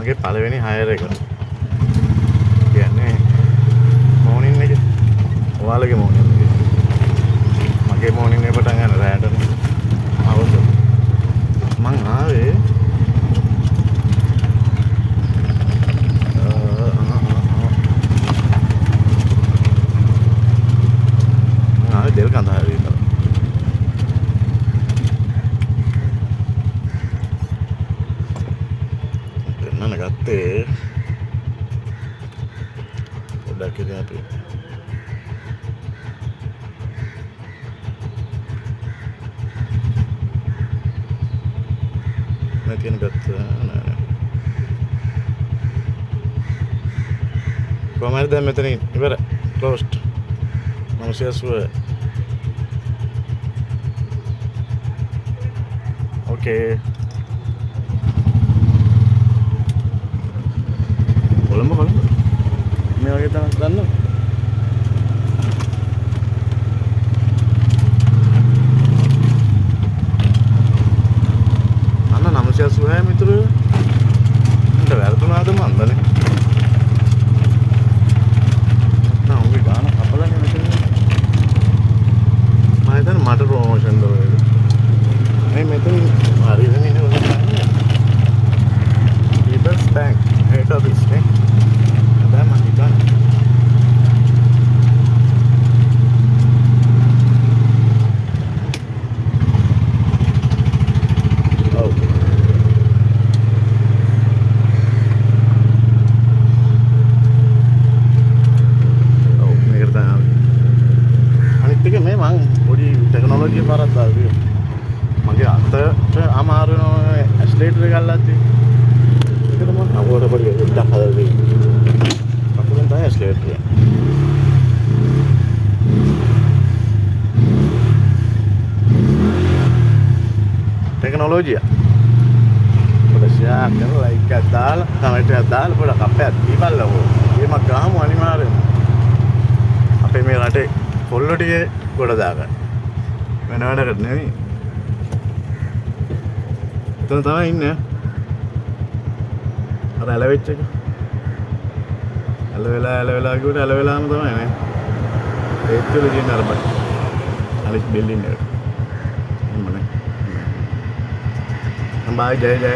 මගේ පළවෙනි හයර් එක. කියන්නේ මෝනින් එක. ඔයාලගේ මෝනින් එක. මගේ මෝනින් එක පටන් ගන්න රැටනේ. අවුරුදු. මං ආවේ දෙල් කඳාරේ ඉඳලා. දෙන්නන ගත්තේ පොඩ්ඩක් ඉතින් අපි නැතින ගත්ත නෑ කොහමද දැන් මෙතන ඉවර closed 980 Okay. කොළඹ මේ වගේ තැනක් දන්නවද? අන්න 986 මිතුරු මට වැරදුනාද මන්දනේ. නැත්නම් උගේ ගාන කපලානේ මෙතන. මම හිතන්නේ මට ප්‍රොමෝෂන් දොරේ. මේ මෙතන හරියටම ඉන්නේ ඔය ගන්න. People's Bank head office නේ. දැන් මම හිතන්නේ. ඔව්. ඔව් මේකට තමයි. අනිත් එක මේ මං පොඩි ටෙක්නොලොජි පාරක් දාලා මගේ අතට අමාරු වෙනවා ඇස්ලේටර් එක අල්ලද්දි. ඒකට මම අහුවට පොඩි දෙයක් හදලා දෙන්න. කකුලෙන් තමයි ඇස්ලේටර් එක. ටෙක්නොලොජිය. පොඩ්ඩක් කරලා එක දාලා තමයි දාලා පොඩ්ඩක් අප්පයක් දීපල්ලා. ඒමක් ගහමු අනිවාර්යෙන්. අපේ මේ රටේ කොල්ලෝ ටික ගොඩ දාගන්න. වෙන වැඩකට නෙවෙයි. එතන තමයි ඉන්නේ. අර ඇලවෙච් එක. ඇලවෙලා ගිහුවට ඇලවෙලාම තමයි නේ. ඒත් වල තියෙන අර බයි. අනිත් බිල්ඩින් එක. එම්මනේ. අම්බා ජය ජය